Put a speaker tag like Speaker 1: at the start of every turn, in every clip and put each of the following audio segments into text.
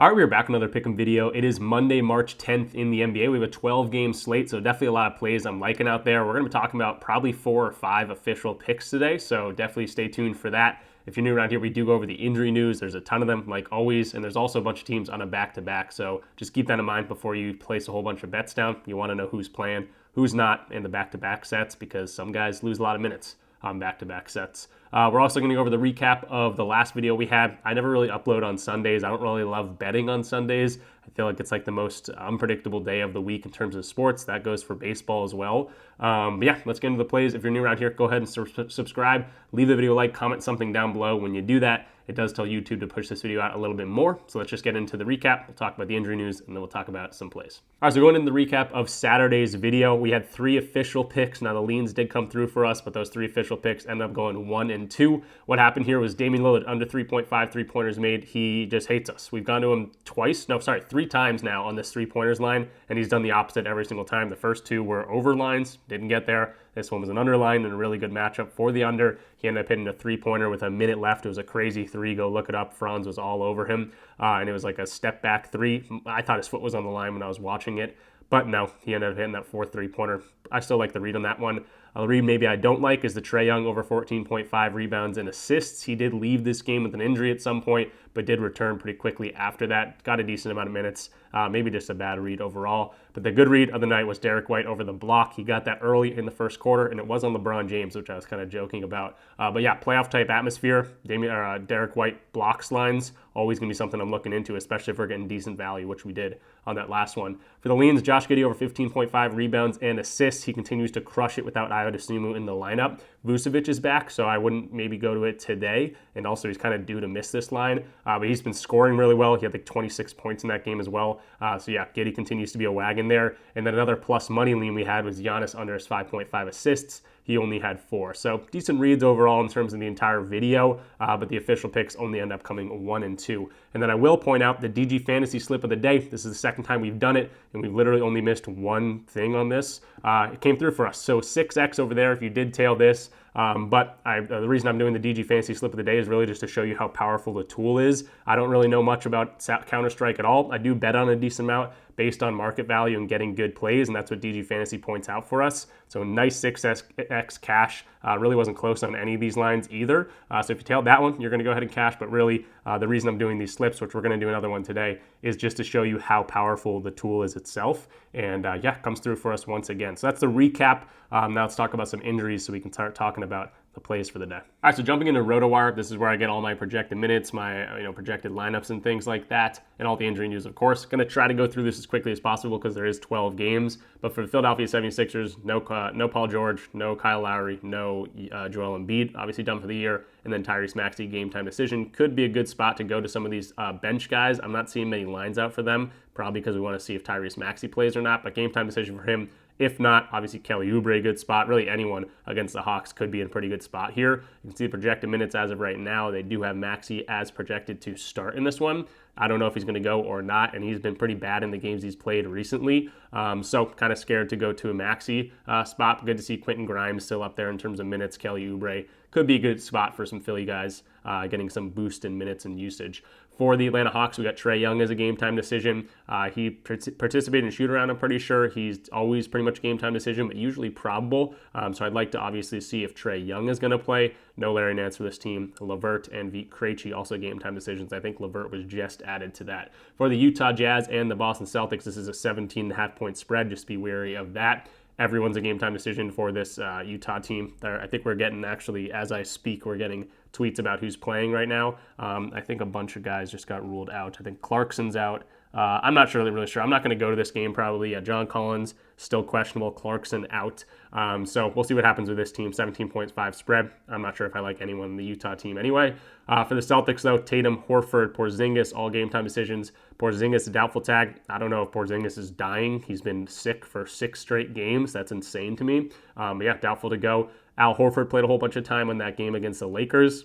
Speaker 1: All right, we're back with another Pick'em video. It is Monday, March 10th in the NBA. We have a 12-game slate, so definitely a lot of plays I'm liking out there. We're going to be talking about probably 4 or 5 official picks today, so definitely stay tuned for that. If you're new around here, we do go over the injury news. There's a ton of them, like always, and there's also a bunch of teams on a back-to-back, so just keep that in mind before you place a whole bunch of bets down. You want to know who's playing, who's not in the back-to-back sets, because some guys lose a lot of minutes on back-to-back sets. We're also going to go over the recap of the last video we had. I never really upload on Sundays. I don't really love betting on Sundays. I feel like it's like the most unpredictable day of the week in terms of sports. That goes for baseball as well. But yeah, let's get into the plays. If you're new around here, go ahead and subscribe. Leave the video a like, comment something down below. When you do that, it does tell YouTube to push this video out a little bit more. So let's just get into the recap. We'll talk about the injury news, and then we'll talk about some plays. All right, so going into the recap of Saturday's video, we had 3 official picks. Now, the leans did come through for us, but those 3 official picks ended up going 1 and 2. What happened here was Damian Lillard under 3.5 three-pointers made. He just hates us. We've gone to him 3 times now on this three-pointers line, and he's done the opposite every single time. The first 2 were over lines, didn't get there. This one was an underline and a really good matchup for the under. He ended up hitting a three-pointer with a minute left. It was a crazy 3. Go look it up. Franz was all over him, and it was like a step-back 3. I thought his foot was on the line when I was watching it, but no, he ended up hitting that 4th three-pointer. I still like the read on that one. A read maybe I don't like is the Trae Young over 14.5 rebounds and assists. He did leave this game with an injury at some point, but did return pretty quickly after that. Got a decent amount of minutes, maybe just a bad read overall. But the good read of the night was Derek White over the block. He got that early in the first quarter, and it was on LeBron James, which I was kind of joking about. But yeah, playoff-type atmosphere. Derek White blocks lines, always going to be something I'm looking into, especially if we're getting decent value, which we did on that last one. For the leans, Josh Giddey over 15.5 rebounds and assists. He continues to crush it without Ayo Dosunmu in the lineup. Vucevic is back, so I wouldn't maybe go to it today. And also, he's kind of due to miss this line. But he's been scoring really well. He had like 26 points in that game as well. So yeah, Giddey continues to be a wagon there. And then another plus money lean we had was Giannis under his 5.5 assists. He only had 4. So decent reads overall in terms of the entire video, but the official picks only end up coming 1 and 2. And then I will point out the DG Fantasy Slip of the Day. This is the second time we've done it, and we've literally only missed one thing on this. It came through for us. So 6x over there if you did tail this. But the reason I'm doing the DG Fantasy Slip of the Day is really just to show you how powerful the tool is. I don't really know much about Counter-Strike at all. I do bet on a decent amount based on market value and getting good plays, and that's what DG Fantasy points out for us. So nice 6x cash. Really wasn't close on any of these lines either. So if you tailed that one, you're going to go ahead and cash. But really, the reason I'm doing these slips, which we're going to do another one today, is just to show you how powerful the tool is itself. And yeah, comes through for us once again. So that's the recap. Now let's talk about some injuries so we can start talking about the plays for the day. All right, so jumping into RotoWire, this is where I get all my projected minutes, my projected lineups and things like that, and all the injury news, of course. Going to try to go through this as quickly as possible because there is 12 games. But for the Philadelphia 76ers, no Paul George, no Kyle Lowry, no Joel Embiid, obviously done for the year, and then Tyrese Maxey, game time decision. Could be a good spot to go to some of these bench guys. I'm not seeing many lines out for them, probably because we want to see if Tyrese Maxey plays or not, but game time decision for him. If not, obviously Kelly Oubre, good spot. Really anyone against the Hawks could be in a pretty good spot here. You can see the projected minutes as of right now. They do have Maxey as projected to start in this one. I don't know if he's going to go or not, and he's been pretty bad in the games he's played recently. So kind of scared to go to a Maxey spot. Good to see Quentin Grimes still up there in terms of minutes. Kelly Oubre could be a good spot for some Philly guys getting some boost in minutes and usage. For the Atlanta Hawks, we got Trae Young as a game time decision. He participated in shoot around, I'm pretty sure. He's always pretty much game time decision, but usually probable. So I'd like to obviously see if Trae Young is going to play. No Larry Nance for this team. LeVert and Vit Krejci also game time decisions. I think LeVert was just added to that. For the Utah Jazz and the Boston Celtics, this is a 17.5 point spread. Just be wary of that. Everyone's a game time decision for this Utah team. I think we're getting, actually, as I speak, we're getting tweets about who's playing right now. I think a bunch of guys just got ruled out. I think Clarkson's out. I'm not really sure. I'm not going to go to this game probably. John Collins, still questionable. Clarkson out. So we'll see what happens with this team. 17.5 spread. I'm not sure if I like anyone in the Utah team anyway. For the Celtics, though, Tatum, Horford, Porzingis, all game time decisions. Porzingis, doubtful tag. I don't know if Porzingis is dying. He's been sick for 6 straight games. That's insane to me. But yeah, doubtful to go. Al Horford played a whole bunch of time on that game against the Lakers.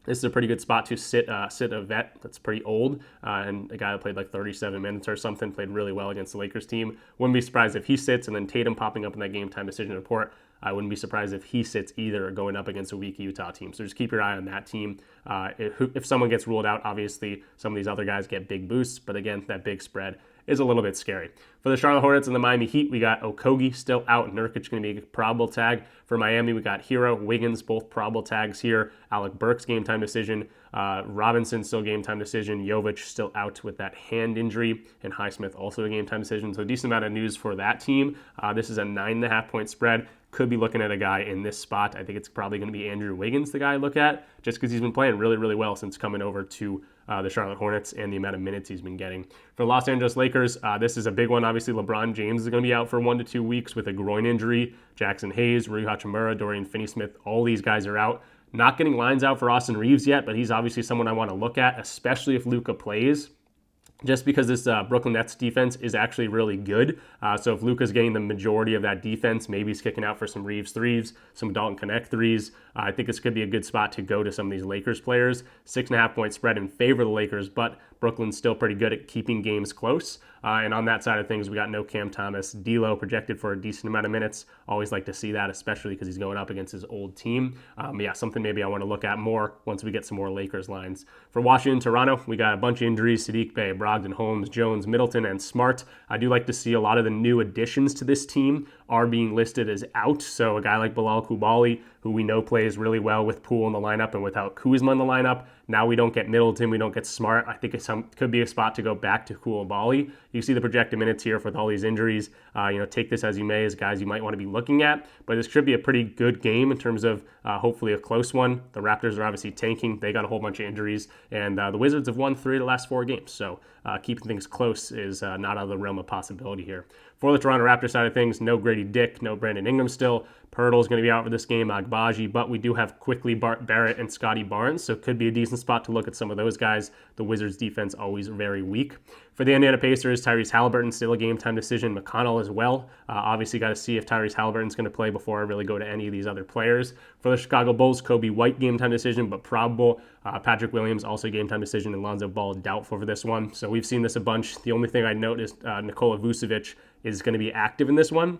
Speaker 1: This is a pretty good spot to sit a vet that's pretty old, and a guy that played like 37 minutes or something, played really well against the Lakers team. Wouldn't be surprised if he sits, and then Tatum popping up in that game time decision report. I wouldn't be surprised if he sits either going up against a weak Utah team. So just keep your eye on that team. If someone gets ruled out, obviously some of these other guys get big boosts, but again, that big spread is a little bit scary. For the Charlotte Hornets and the Miami Heat, we got Okogie still out. Nurkic going to be a probable tag. For Miami, we got Hero, Wiggins, both probable tags here. Alec Burks game time decision. Robinson still game time decision. Jovic still out with that hand injury. And Highsmith also a game time decision. So a decent amount of news for that team. This is a 9.5 point spread. Could be looking at a guy in this spot. I think it's probably going to be Andrew Wiggins, the guy I look at, just because he's been playing really, really well since coming over to the Charlotte Hornets and the amount of minutes he's been getting. For Los Angeles Lakers, this is a big one. Obviously, LeBron James is going to be out for 1 to 2 weeks with a groin injury. Jackson Hayes, Rui Hachimura, Dorian Finney-Smith, all these guys are out. Not getting lines out for Austin Reeves yet, but he's obviously someone I want to look at, especially if Luka plays. Just because this Brooklyn Nets defense is actually really good. So if Luka's getting the majority of that defense, maybe he's kicking out for some Reeves threes, some Dalton Connect threes. I think this could be a good spot to go to some of these Lakers players. 6.5 point spread in favor of the Lakers, but Brooklyn's still pretty good at keeping games close. And on that side of things, we got no Cam Thomas. D'Lo projected for a decent amount of minutes. Always like to see that, especially because he's going up against his old team. Yeah, something maybe I want to look at more once we get some more Lakers lines. For Washington, Toronto, we got a bunch of injuries. Sadiq Bey, Brogdon, Holmes, Jones, Middleton, and Smart. I do like to see a lot of the new additions to this team are being listed as out. So a guy like Bilal Coulibaly, who we know plays really well with Poole in the lineup and without Kuzma in the lineup. Now we don't get Middleton, we don't get Smart. I think it could be a spot to go back to Coulibaly. You see the projected minutes here with all these injuries. Take this as you may, as guys you might want to be looking at. But this should be a pretty good game in terms of hopefully a close one. The Raptors are obviously tanking. They got a whole bunch of injuries. And the Wizards have won 3 of the last 4 games. So keeping things close is not out of the realm of possibility here. For the Toronto Raptors side of things, no Grady Dick, no Brandon Ingram still. Pirtle's going to be out for this game, Agbaji, but we do have quickly Barrett and Scotty Barnes, so it could be a decent spot to look at some of those guys. The Wizards' defense always very weak. For the Indiana Pacers, Tyrese Halliburton still a game-time decision. McConnell as well. Obviously got to see if Tyrese Halliburton's going to play before I really go to any of these other players. For the Chicago Bulls, Kobe White game-time decision, but probable. Patrick Williams also game-time decision, and Lonzo Ball doubtful for this one. So we've seen this a bunch. The only thing I note is Nikola Vucevic is going to be active in this one.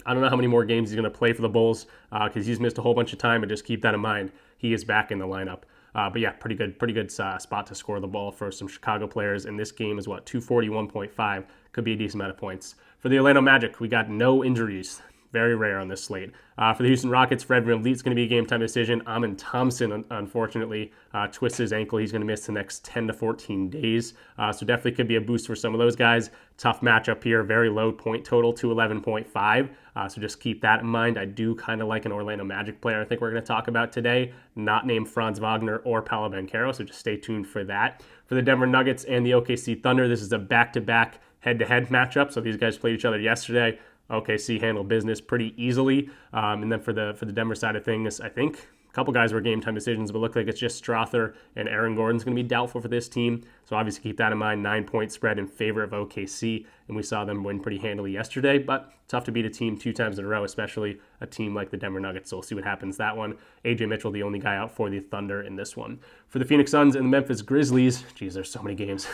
Speaker 1: I don't know how many more games he's going to play for the Bulls because he's missed a whole bunch of time, but just keep that in mind. He is back in the lineup. But yeah, pretty good spot to score the ball for some Chicago players. And this game is 241.5. Could be a decent amount of points. For the Orlando Magic, we got no injuries. Very rare on this slate. For the Houston Rockets, Fred VanVleet's going to be a game-time decision. Amin Thompson, unfortunately, twisted his ankle. He's going to miss the next 10 to 14 days. So definitely could be a boost for some of those guys. Tough matchup here. Very low point total, 211.5. So just keep that in mind. I do kind of like an Orlando Magic player I think we're going to talk about today, not named Franz Wagner or Paolo Banchero, so just stay tuned for that. For the Denver Nuggets and the OKC Thunder, this is a back-to-back head-to-head matchup. So these guys played each other yesterday. OKC handled business pretty easily. And then for the Denver side of things, I think a couple guys were game time decisions, but look like it's just Strother and Aaron Gordon's going to be doubtful for this team. So obviously keep that in mind. 9-point spread in favor of OKC, and we saw them win pretty handily yesterday, but tough to beat a team 2 times in a row, especially a team like the Denver Nuggets. So we'll see what happens that one. AJ Mitchell, the only guy out for the Thunder in this one. For the Phoenix Suns and the Memphis Grizzlies, geez, there's so many games.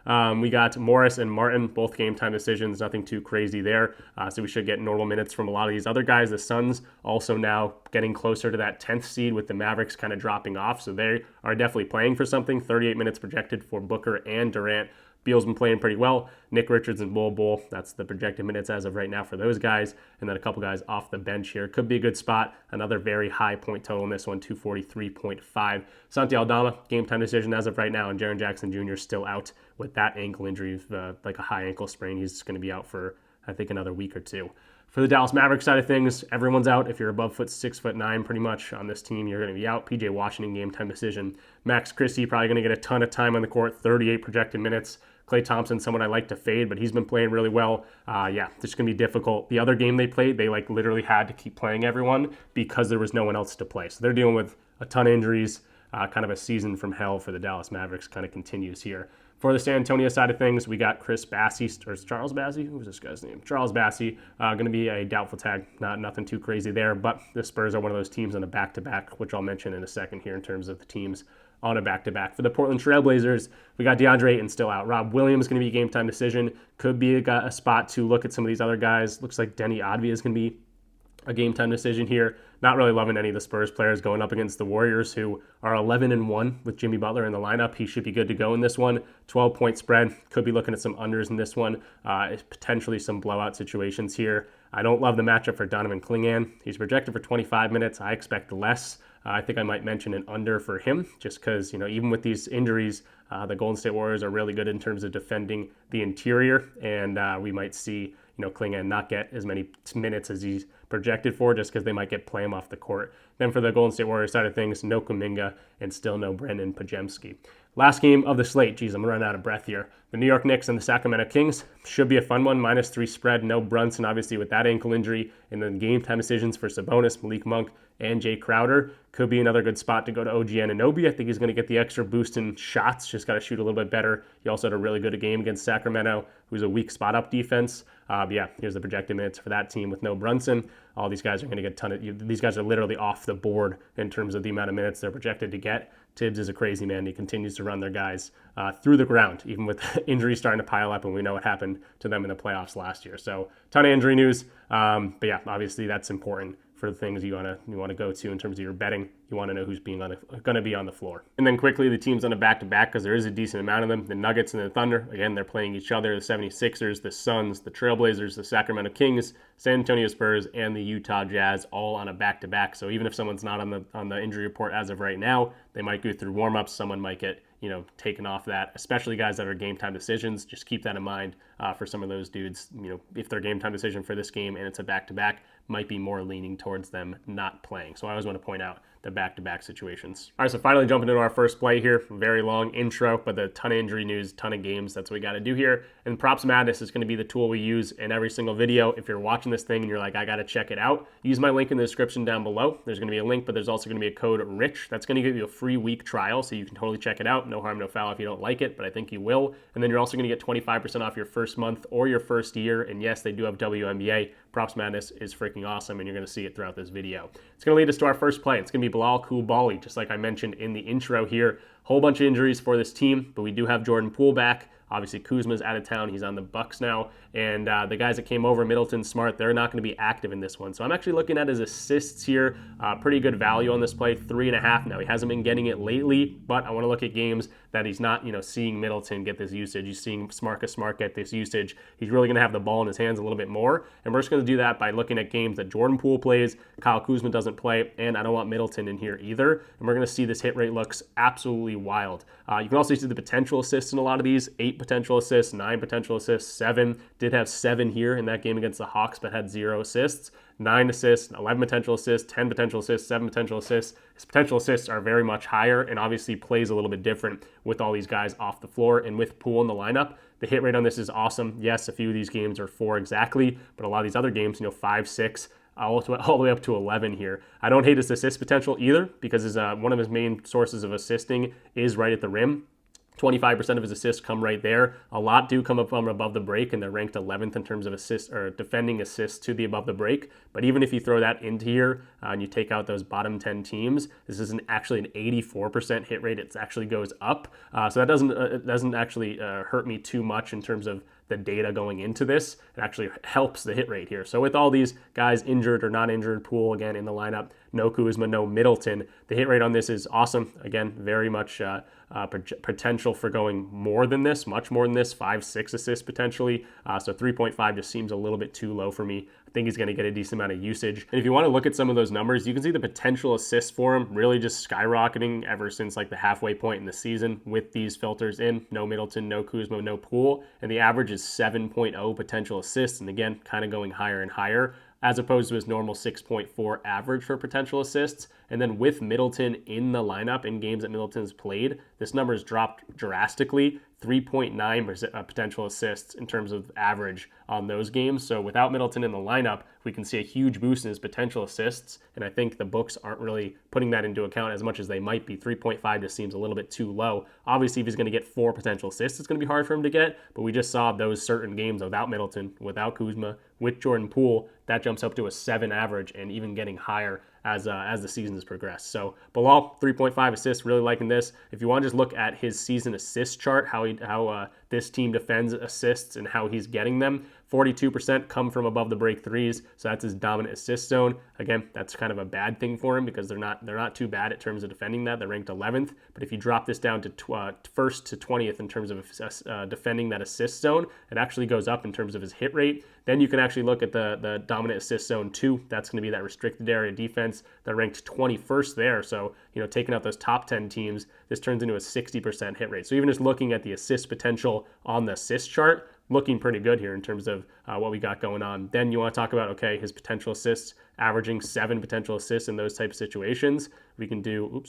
Speaker 1: We got Morris and Martin, both game time decisions, nothing too crazy there. So we should get normal minutes from a lot of these other guys. The Suns also now getting closer to that 10th seed with the Mavericks kind of dropping off. So they are definitely playing for something. 38 minutes projected for Booker and Durant. Beal's been playing pretty well. Nick Richards and Bull, that's the projected minutes as of right now for those guys. And then a couple guys off the bench here. Could be a good spot. Another very high point total in this one, 243.5. Santi Aldama, game time decision as of right now. And Jaren Jackson Jr. still out with that ankle injury, like a high ankle sprain. He's going to be out for, I think, another week or 2. For the Dallas Mavericks side of things, everyone's out. If you're above 6'9" pretty much on this team, you're going to be out. PJ Washington, game time decision. Max Christie, probably going to get a ton of time on the court, 38 projected minutes. Klay Thompson, someone I like to fade, but he's been playing really well. Yeah, it's going to be difficult. The other game they played, they literally had to keep playing everyone because there was no one else to play. So they're dealing with a ton of injuries. Kind of a season from hell for the Dallas Mavericks kind of continues here. For the San Antonio side of things, we got Chris Bassey, or Charles Bassey? Who was this guy's name? Charles Bassey, going to be a doubtful tag. Nothing too crazy there, but the Spurs are one of those teams on a back-to-back, which I'll mention in a second here in terms of the teams on a back-to-back. For the Portland Trailblazers, we got DeAndre Ayton still out. Rob Williams going to be a game-time decision. Could be a spot to look at some of these other guys. Looks like Denny Advia is going to be a game time decision here. Not really loving any of the Spurs players going up against the Warriors, who are 11-1 with Jimmy Butler in the lineup. He should be good to go in this one. 12-point spread. Could be looking at some unders in this one. Potentially some blowout situations here. I don't love the matchup for Donovan Clingan. He's projected for 25 minutes. I expect less. I think I might mention an under for him just because, even with these injuries, the Golden State Warriors are really good in terms of defending the interior, and we might see, Clingan not get as many minutes as he's projected for just because they might play him off the court. Then for the Golden State Warriors side of things, no Kuminga and still no Brendan Pajemski. Last game of the slate. Geez, I'm running out of breath here. The New York Knicks and the Sacramento Kings should be a fun one. -3 spread. No Brunson, obviously, with that ankle injury. And then game time decisions for Sabonis, Malik Monk, and Jay Crowder. Could be another good spot to go to OG Anunoby. I think he's going to get the extra boost in shots. Just got to shoot a little bit better. He also had a really good game against Sacramento, who's a weak spot-up defense. Here's the projected minutes for that team with no Brunson. All these guys are going to get these guys are literally off the board in terms of the amount of minutes they're projected to get. Tibbs is a crazy man. He continues to run their guys through the ground, even with injuries starting to pile up, and we know what happened to them in the playoffs last year. So, ton of injury news. Obviously that's important for the things you want to go to in terms of your betting. You want to know who's going to be on the floor. And then quickly, the teams on a back-to-back, because there is a decent amount of them. The Nuggets and the Thunder, again, they're playing each other. The 76ers, the Suns, the Trailblazers, the Sacramento Kings, San Antonio Spurs, and the Utah Jazz, all on a back-to-back. So even if someone's not on the injury report as of right now, they might go through warm-ups. Someone might get taken off that, especially guys that are game time decisions. Just keep that in mind for some of those dudes. If they're game time decision for this game and it's a back-to-back, might be more leaning towards them not playing. So I always want to point out the back-to-back situations. All right, so finally jumping into our first play here. Very long intro, but a ton of injury news, ton of games. That's what we got to do here. And Props Madness is going to be the tool we use in every single video. If you're watching this thing and you're like, I got to check it out, use my link in the description down below. There's going to be a link, but there's also going to be a code RICH. That's going to give you a free week trial, so you can totally check it out. No harm, no foul if you don't like it, but I think you will. And then you're also going to get 25% off your first month or your first year. And yes, they do have WNBA. Props Madness is freaking awesome, and you're going to see it throughout this video. It's going to lead us to our first play. It's going to be Bilal Coulibaly, just like I mentioned in the intro here. Whole bunch of injuries for this team, but we do have Jordan Poole back. Obviously, Kuzma's out of town. He's on the Bucks now. And the guys that came over, Middleton, Smart, they're not going to be active in this one. So I'm actually looking at his assists here. Pretty good value on this play, 3.5 now. He hasn't been getting it lately, but I want to look at games that he's not, seeing Middleton get this usage. He's seeing Smart get this usage. He's really going to have the ball in his hands a little bit more. And we're just going to do that by looking at games that Jordan Poole plays, Kyle Kuzma doesn't play, and I don't want Middleton in here either. And we're going to see this hit rate looks absolutely wild. You can also see the potential assists in a lot of these. 8 potential assists, 9 potential assists, 7. Did have 7 here in that game against the Hawks, but had 0 assists. 9 assists, 11 potential assists, 10 potential assists, 7 potential assists. His potential assists are very much higher and obviously plays a little bit different with all these guys off the floor and with Poole in the lineup. The hit rate on this is awesome. Yes, a few of these games are 4 exactly, but a lot of these other games, 5, 6, all the way up to 11 here. I don't hate his assist potential either because one of his main sources of assisting is right at the rim. 25% of his assists come right there. A lot do come up from above the break, and they're ranked 11th in terms of assists or defending assists to the above the break. But even if you throw that into here and you take out those bottom 10 teams, this is actually an 84% hit rate. It actually goes up. So that doesn't actually hurt me too much in terms of the data going into this. It actually helps the hit rate here. So with all these guys injured or not injured, Poole again in the lineup, no Kuzma, no Middleton, the hit rate on this is awesome. Again, very much potential for going more than this, much more than this, 5, 6 assists potentially. So 3.5 just seems a little bit too low for me. I think he's going to get a decent amount of usage. And if you want to look at some of those numbers, you can see the potential assists for him really just skyrocketing ever since like the halfway point in the season with these filters in. No Middleton, no Kuzma, no Poole. And the average is 7.0 potential assists. And again, kind of going higher and higher, as opposed to his normal 6.4 average for potential assists. And then with Middleton in the lineup in games that Middleton's played, this number has dropped drastically, 3.9 potential assists in terms of average on those games. So without Middleton in the lineup, we can see a huge boost in his potential assists. And I think the books aren't really putting that into account as much as they might be. 3.5 just seems a little bit too low. Obviously, if he's going to get 4 potential assists, it's going to be hard for him to get. But we just saw those certain games without Middleton, without Kuzma, with Jordan Poole, that jumps up to a 7 average and even getting higher as the season has progressed. So Bilal, 3.5 assists, really liking this. If you want to just look at his season assist chart, how this team defends assists and how he's getting them. 42% come from above the break threes, so that's his dominant assist zone. Again, that's kind of a bad thing for him because they're not too bad in terms of defending that. They're ranked 11th, but if you drop this down to first to 20th in terms of defending that assist zone, it actually goes up in terms of his hit rate. Then you can actually look at the dominant assist zone 2. That's going to be that restricted area defense. They're ranked 21st there, so taking out those top 10 teams, this turns into a 60% hit rate. So even just looking at the assist potential on the assist chart, looking pretty good here in terms of what we got going on. Then you want to talk about, okay, his potential assists, averaging 7 potential assists in those type of situations. We can do,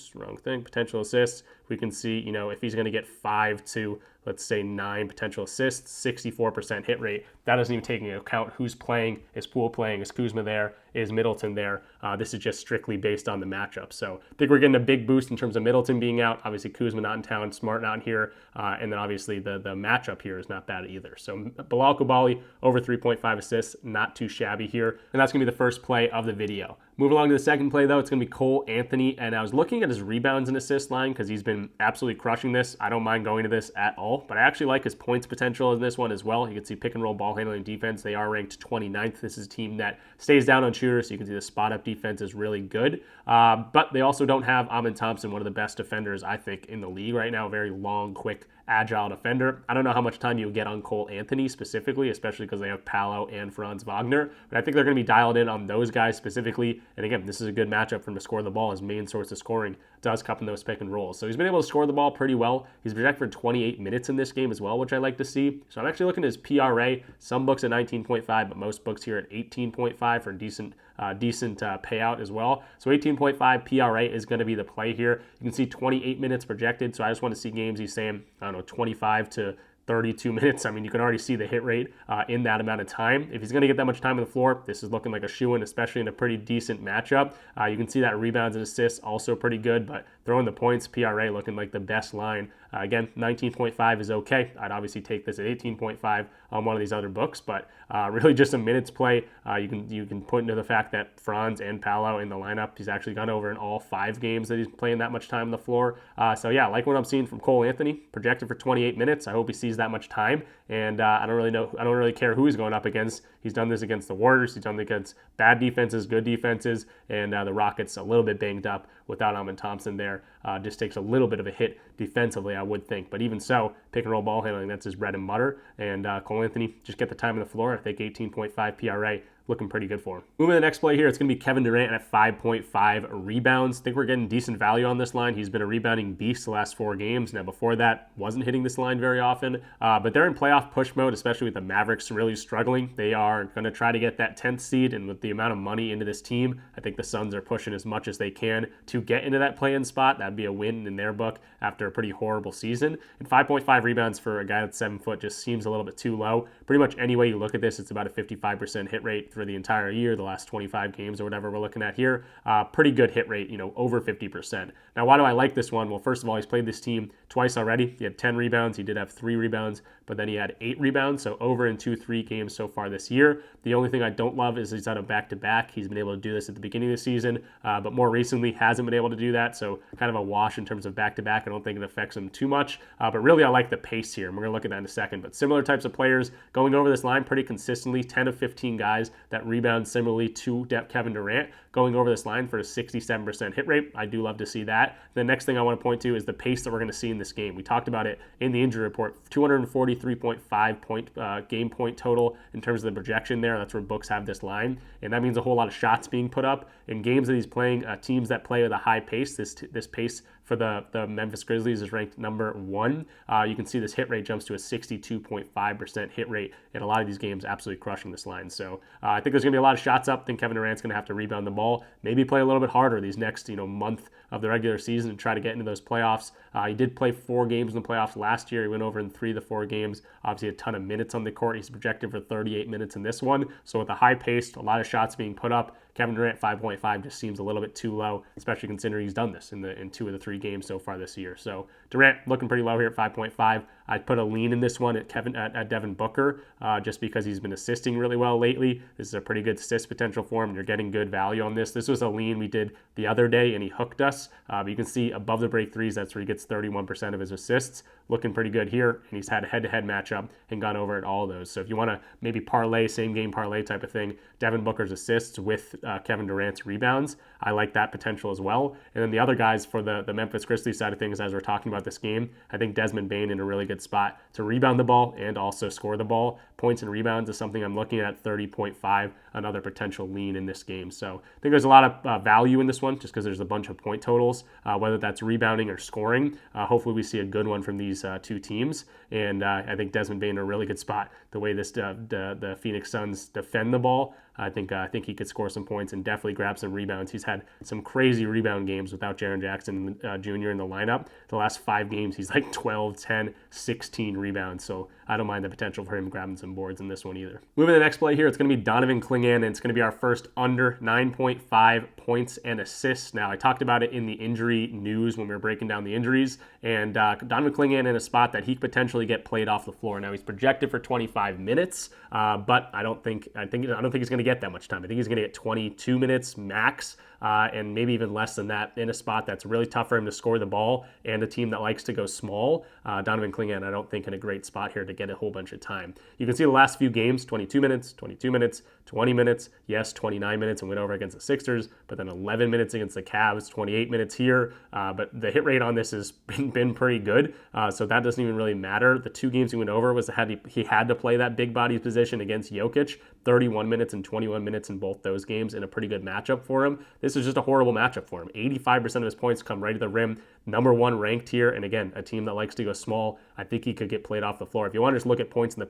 Speaker 1: potential assists. We can see, if he's going to get 5 to, let's say, 9 potential assists, 64% hit rate. That doesn't even take into account who's playing. Is Poole playing? Is Kuzma there? Is Middleton there? This is just strictly based on the matchup. So I think we're getting a big boost in terms of Middleton being out. Obviously, Kuzma not in town, Smart not here. And then obviously the matchup here is not bad either. So Bilal Coulibaly, over 3.5 assists, not too shabby here. And that's going to be the first play of the video. Moving along to the second play, though, it's going to be Cole Anthony. And I was looking at his rebounds and assist line because he's been absolutely crushing this. I don't mind going to this at all, but I actually like his points potential in this one as well. You can see pick and roll ball handling defense. They are ranked 29th. This is a team that stays down on shooters, so you can see the spot up defense is really good. But they also don't have Amin Thompson, one of the best defenders, I think, in the league right now. Very long, quick, agile defender. I don't know how much time you'll get on Cole Anthony specifically, especially because they have Paolo and Franz Wagner, but I think they're going to be dialed in on those guys specifically. And again, this is a good matchup for him to score the ball. His main source of scoring does come in those pick and rolls. So he's been able to score the ball pretty well. He's projected for 28 minutes in this game as well, which I like to see. So I'm actually looking at his PRA. Some books at 19.5, but most books here at 18.5 for decent payout as well. So 18.5 PRA is going to be the play here. You can see 28 minutes projected. So I just want to see games he's saying, 25 to 32 minutes. I mean, you can already see the hit rate in that amount of time. If he's going to get that much time on the floor, this is looking like a shoo-in, especially in a pretty decent matchup. You can see that rebounds and assists also pretty good, but throwing the points, PRA looking like the best line. Again, 19.5 is okay. I'd obviously take this at 18.5 on one of these other books, but really just a minutes play. You can point into the fact that Franz and Paolo in the lineup, he's actually gone over in all 5 games that he's playing that much time on the floor. So yeah, I like what I'm seeing from Cole Anthony, projected for 28 minutes. I hope he sees that much time, and I don't really care who he's going up against. He's done this against the Warriors. He's done it against bad defenses, good defenses, and the Rockets a little bit banged up without Amin Thompson there. Just takes a little bit of a hit defensively, I would think. But even so, pick and roll ball handling, that's his bread and butter. And Cole Anthony, just get the time on the floor. I think 18.5 PRA, looking pretty good for him. Moving to the next play here, it's going to be Kevin Durant at 5.5 rebounds. I think we're getting decent value on this line. He's been a rebounding beast the last 4 games. Now, before that, wasn't hitting this line very often. But they're in playoff push mode, especially with the Mavericks really struggling. They are going to try to get that 10th seed, and with the amount of money into this team, I think the Suns are pushing as much as they can to get into that play-in spot. That'd be a win in their book after a pretty horrible season. And 5.5 rebounds for a guy that's 7 foot just seems a little bit too low. Pretty much any way you look at this, it's about a 55% hit rate for the entire year, the last 25 games or whatever we're looking at here. Pretty good hit rate, over 50%. Now, why do I like this one? Well, first of all, he's played this team twice already. He had 10 rebounds. He did have 3 rebounds, but then he had 8 rebounds, so over in 2-3 games so far this year. The only thing I don't love is he's had a back-to-back. He's been able to do this at the beginning of the season, but more recently hasn't been able to do that, so kind of a wash in terms of back-to-back. I don't think it affects him too much, but really I like the pace here, and we're going to look at that in a second. But similar types of players going over this line pretty consistently, 10 of 15 guys that rebound similarly to Kevin Durant going over this line for a 67% hit rate. I do love to see that. The next thing I want to point to is the pace that we're going to see in this game. We talked about it in the injury report, 243.5 game point total in terms of the projection there. That's where books have this line, and that means a whole lot of shots being put up in games that he's playing. Teams that play with a high pace, this pace for the Memphis Grizzlies is ranked number 1. You can see this hit rate jumps to a 62.5% hit rate in a lot of these games, absolutely crushing this line. So I think there's going to be a lot of shots up. I think Kevin Durant's going to have to rebound the ball, maybe play a little bit harder these next month of the regular season and try to get into those playoffs. He did play 4 games in the playoffs last year. He went over in 3 of the 4 games. Obviously a ton of minutes on the court. He's projected for 38 minutes in this one. So with a high pace, a lot of shots being put up, Kevin Durant 5.5 just seems a little bit too low, especially considering he's done this in 2 of the 3 games so far this year. So Durant looking pretty low here at 5.5. I'd put a lean in this one at Devin Booker, just because he's been assisting really well lately. This is a pretty good assist potential for him, and you're getting good value on this. This was a lean we did the other day, and he hooked us. But you can see above the break threes, that's where he gets 31% of his assists. Looking pretty good here, and he's had a head-to-head matchup and gone over at all of those. So if you want to maybe parlay, same game parlay type of thing, Devin Booker's assists with Kevin Durant's rebounds, I like that potential as well. And then the other guys for the Memphis Grizzlies side of things, as we're talking about this game, I think Desmond Bane in a really good spot to rebound the ball and also score the ball. Points and rebounds is something I'm looking at, 30.5, another potential lean in this game. So I think there's a lot of value in this one just because there's a bunch of point totals, whether that's rebounding or scoring. Hopefully we see a good one from these two teams. And I think Desmond Bane in a really good spot. The way the Phoenix Suns defend the ball, I think he could score some points and definitely grab some rebounds. He's had some crazy rebound games without Jaren Jackson Jr. in the lineup. The last 5 games, he's like 12, 10, 16 rebounds. So I don't mind the potential for him grabbing some boards in this one either. Moving to the next play here, it's going to be Donovan Clingan, and it's going to be our first under 9.5 points and assists. Now, I talked about it in the injury news when we were breaking down the injuries, and Donovan Clingan in a spot that he could potentially get played off the floor. Now, he's projected for 25 minutes, but I don't think he's going to get that much time. I think he's going to get 22 minutes max, and maybe even less than that in a spot that's really tough for him to score the ball and a team that likes to go small. Donovan Clingan, I don't think in a great spot here to get a whole bunch of time. You can see the last few games, 22 minutes, 22 minutes, 20 minutes, yes, 29 minutes and went over against the Sixers, but then 11 minutes against the Cavs, 28 minutes here. But the hit rate on this has been pretty good, so that doesn't even really matter. The 2 games he went over was he had to play that big body position against Jokic, 31 minutes and 21 minutes in both those games in a pretty good matchup for him. This is just a horrible matchup for him. 85% of his points come right to the rim. Number 1 ranked here, and again, a team that likes to go small. I think he could get played off the floor. If you want to just look at points in the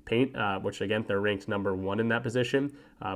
Speaker 1: paint, which again, they're ranked number 1 in that position.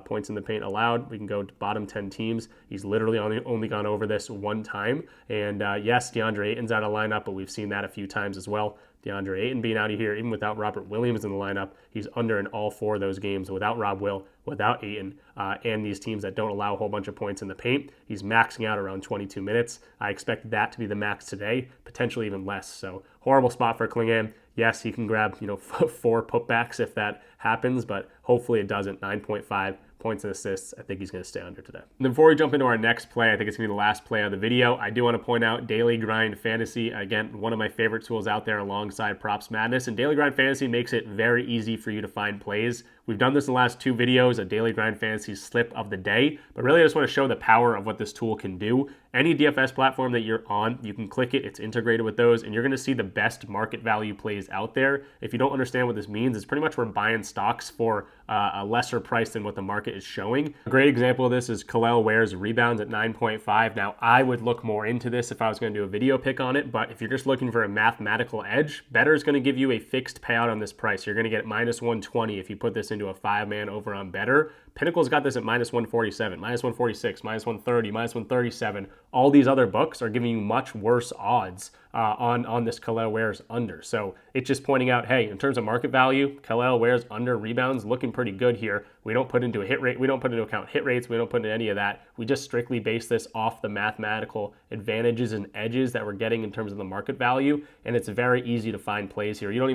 Speaker 1: Points in the paint allowed. We can go to bottom 10 teams. He's literally only gone over this 1 time. And yes, DeAndre Ayton's out of lineup, but we've seen that a few times as well. DeAndre Ayton being out of here, even without Robert Williams in the lineup, he's under in all 4 of those games without Rob Will, without Ayton, and these teams that don't allow a whole bunch of points in the paint. He's maxing out around 22 minutes. I expect that to be the max today, potentially even less. So horrible spot for Clingan. Yes, he can grab 4 putbacks if that happens, but hopefully it doesn't. 9.5 points and assists. I think he's going to stay under today. And then before we jump into our next play, I think it's going to be the last play of the video. I do want to point out Daily Grind Fantasy. Again, one of my favorite tools out there alongside Props Madness. And Daily Grind Fantasy makes it very easy for you to find plays. We've done this in the last 2 videos, a Daily Grind Fantasy slip of the day, but really I just want to show the power of what this tool can do. Any DFS platform that you're on, you can click it, it's integrated with those, and you're going to see the best market value plays out there. If you don't understand what this means, it's pretty much we're buying stocks for a lesser price than what the market is showing. A great example of this is Kel'el Ware's rebounds at 9.5. Now, I would look more into this if I was going to do a video pick on it, but if you're just looking for a mathematical edge, Betr is going to give you a fixed payout on this price. You're going to get minus 120 if you put this into a 5-man over on Betr. Pinnacle's got this at minus 147, minus 146, minus 130, minus 137. All these other books are giving you much worse odds on this Kel'el Ware's under. So it's just pointing out, hey, in terms of market value, Kel'el Ware's under rebounds looking pretty good here. We don't put into a hit rate. We don't put into account hit rates. We don't put into any of that. We just strictly base this off the mathematical advantages and edges that we're getting in terms of the market value. And it's very easy to find plays here. You don't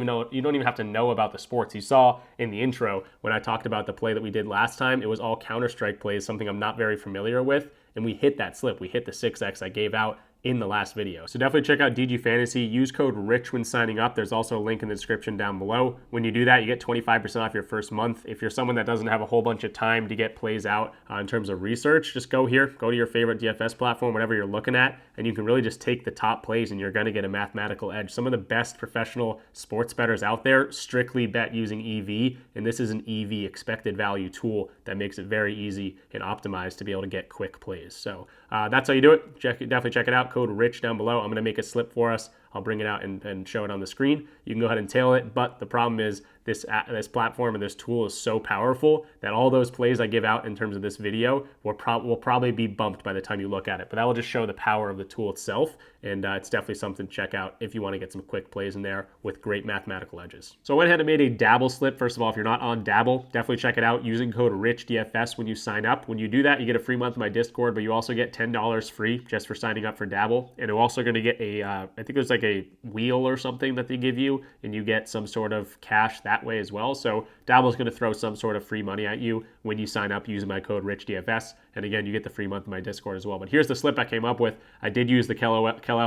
Speaker 1: even have to know about the sports. You saw in the intro when I talked about the play that we did last time, it was all Counter-Strike plays, something I'm not very familiar with. And we hit that slip. We hit the 6X I gave out in the last video. So definitely check out DG Fantasy. Use code RICH when signing up. There's also a link in the description down below. When you do that, you get 25% off your first month. If you're someone that doesn't have a whole bunch of time to get plays out in terms of research, just go here, go to your favorite DFS platform, whatever you're looking at, and you can really just take the top plays and you're going to get a mathematical edge. Some of the best professional sports bettors out there strictly bet using EV, and this is an EV expected value tool that makes it very easy and optimized to be able to get quick plays. So that's how you do it. Definitely check it out. Code RICH down below. I'm going to make a slip for us. I'll bring it out and show it on the screen. You can go ahead and tail it, but the problem is this platform and this tool is so powerful that all those plays I give out in terms of this video will probably be bumped by the time you look at it. But that will just show the power of the tool itself, and it's definitely something to check out if you want to get some quick plays in there with great mathematical edges. So I went ahead and made a Dabble slip. First of all, if you're not on Dabble, definitely check it out using code RICHDFS when you sign up. When you do that, you get a free month of my Discord, but you also get $10 free just for signing up for Dabble. And you're also going to get I think there's like a wheel or something that they give you, and you get some sort of cash that way as well. So Dabble's going to throw some sort of free money at you when you sign up using my code RichDFS. And again, you get the free month in my Discord as well. But here's the slip I came up with. I did use the Kel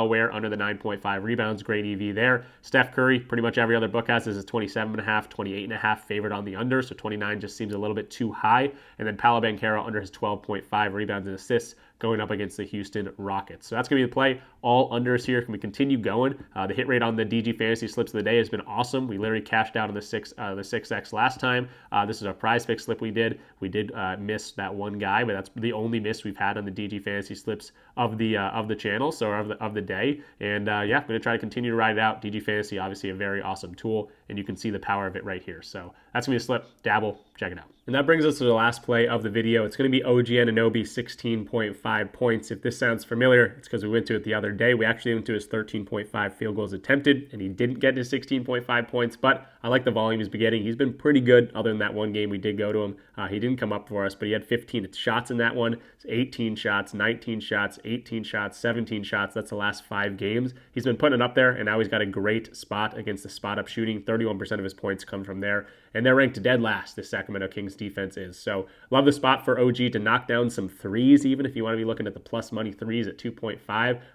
Speaker 1: Ware under the 9.5 rebounds. Great EV there. Steph Curry, pretty much every other book has this is 27.5, 28.5 favored on the under. So 29 just seems a little bit too high. And then Paolo Banchero under his 12.5 rebounds and assists going up against the Houston Rockets. So that's going to be the play. All unders here. Can we continue going? The hit rate on the DG Fantasy slips of the day has been awesome. We literally cashed out on the 6X last time. This is our PrizePicks slip we did. We did miss that one guy, but that's the only miss we've had on the DG Fantasy slips of the channel, so of the day. And yeah, I'm going to try to continue to ride it out. DG Fantasy, obviously a very awesome tool, and you can see the power of it right here. So that's going to be a slip. Dabble. Check it out. And that brings us to the last play of the video. It's going to be OG Anunoby 16.5 points. If this sounds familiar, it's because we went to it the other day. We actually went to his 13.5 field goals attempted, and he didn't get his 16.5 points, but I like the volume he's been getting. He's been pretty good other than that one game we did go to him. He didn't come up for us, but he had 15 shots in that one. It's 18 shots, 19 shots, 18 shots, 17 shots. That's the last 5 games. He's been putting it up there, and now he's got a great spot against the spot-up shooting. 31% of his points come from there, and they're ranked dead last, the Sacramento Kings defense is. So love the spot for OG to knock down some threes, even if you want to be looking at the plus money threes at 2.5.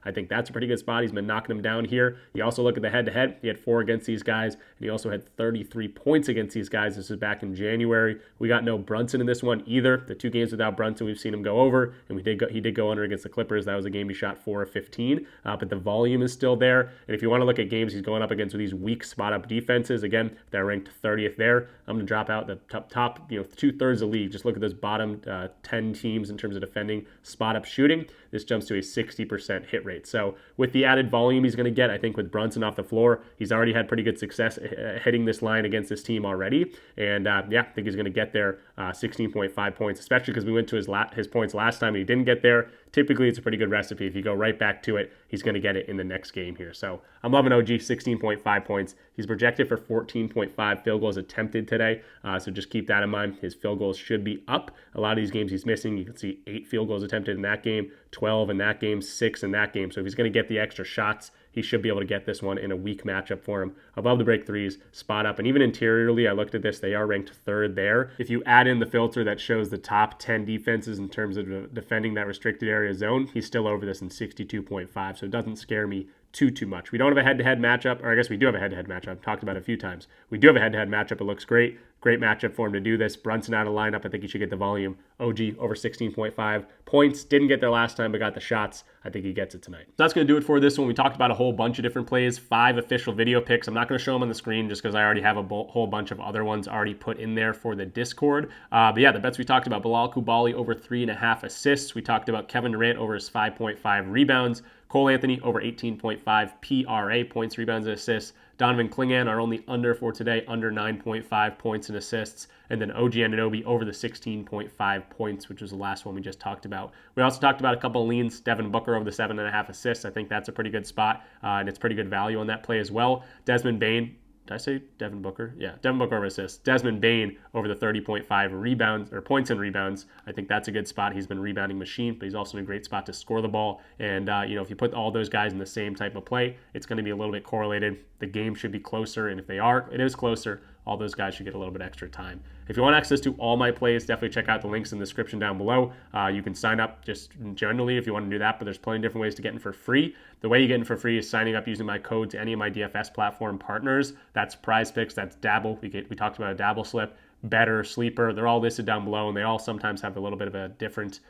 Speaker 1: I think that's a pretty good spot. He's been knocking them down here. You also look at the head-to-head. He had 4 against these guys, and he also had 33 points against these guys. This is back in January. We got no Brunson in this one either. The 2 games without Brunson, we've seen him go over, and he did go under against the Clippers. That was a game he shot 4 of 15, but the volume is still there. And if you want to look at games he's going up against with these weak spot-up defenses, again, they're ranked 30th there. I'm going to drop out the top 2/3 of the league. Just look at those bottom 10 teams in terms of defending spot-up shooting. This jumps to a 60% hit rate. So with the added volume he's going to get, I think with Brunson off the floor, he's already had pretty good success hitting this line against this team already. And yeah, I think he's going to get there 16.5 points, especially because we went to his points last time and he didn't get there. Typically, it's a pretty good recipe. If you go right back to it, he's going to get it in the next game here. So I'm loving OG, 16.5 points. He's projected for 14.5 field goals attempted today. So just keep that in mind. His field goals should be up. A lot of these games he's missing. You can see 8 field goals attempted in that game, 12 in that game, 6 in that game. So if he's going to get the extra shots, he should be able to get this one in a weak matchup for him. Above the break threes, spot up, and even interiorly, I looked at this, they are ranked 3rd there. If you add in the filter that shows the top 10 defenses in terms of defending that restricted area zone, he's still over this in 62.5, so it doesn't scare me too much. We don't have a head-to-head matchup, or I guess we do have a head-to-head matchup. I've talked about it a few times. We do have a head-to-head matchup. It looks great. Great matchup for him to do this. Brunson out of lineup. I think he should get the volume. OG over 16.5 points. Didn't get there last time, but got the shots. I think he gets it tonight. So that's going to do it for this one. We talked about a whole bunch of different plays, 5 official video picks. I'm not going to show them on the screen just because I already have a whole bunch of other ones already put in there for the Discord. But yeah, the bets we talked about, Bilal Coulibaly over 3.5 assists. We talked about Kevin Durant over his 5.5 rebounds. Cole Anthony over 18.5 PRA, points, rebounds, and assists. Donovan Clingan, our only under for today, under 9.5 points and assists. And then OG Anunoby over the 16.5 points, which was the last one we just talked about. We also talked about a couple of leans. Devin Booker over the 7.5 assists. I think that's a pretty good spot, and it's pretty good value on that play as well. Desmond Bane. Did I say Devin Booker? Yeah, Devin Booker over assists. Desmond Bane over the 30.5 rebounds or points and rebounds. I think that's a good spot. He's been a rebounding machine, but he's also in a great spot to score the ball. And if you put all those guys in the same type of play, it's going to be a little bit correlated. The game should be closer, and if it is closer. All those guys should get a little bit extra time. If you want access to all my plays, definitely check out the links in the description down below. You can sign up just generally if you want to do that, but there's plenty of different ways to get in for free. The way you get in for free is signing up using my code to any of my DFS platform partners. That's PrizePicks, that's Dabble. We talked about a Dabble slip, Betr, Sleeper. They're all listed down below, and they all sometimes have a little bit of a different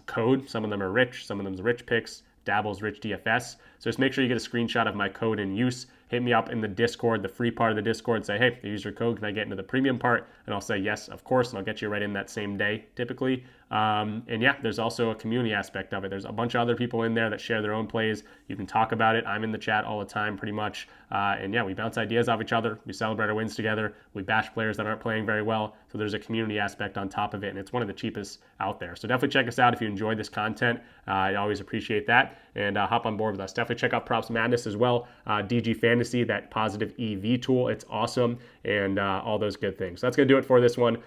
Speaker 1: code. Some of them are Rich, some of them is RichPicks. Dabble's RichDFS. So just make sure you get a screenshot of my code in use. Hit me up in the Discord, the free part of the Discord. Say, hey, use your code. Can I get into the premium part? And I'll say yes, of course. And I'll get you right in that same day, typically. And yeah, there's also a community aspect of it. There's a bunch of other people in there that share their own plays. You can talk about it. I'm in the chat all the time, pretty much. And yeah, we bounce ideas off each other. We celebrate our wins together. We bash players that aren't playing very well. So there's a community aspect on top of it. And it's one of the cheapest out there. So definitely check us out if you enjoyed this content. I always appreciate that. And hop on board with us. Definitely check out Props Madness as well. DG Fantasy, that positive EV tool. It's awesome. And all those good things. So that's going to do it for this one.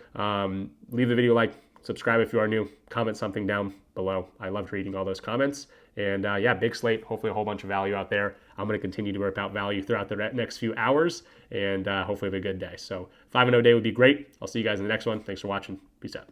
Speaker 1: Leave the video a like. Subscribe if you are new. Comment something down below. I loved reading all those comments. And yeah, big slate. Hopefully a whole bunch of value out there. I'm going to continue to rip out value throughout the next few hours, and hopefully have a good day. So 5-0 day would be great. I'll see you guys in the next one. Thanks for watching. Peace out.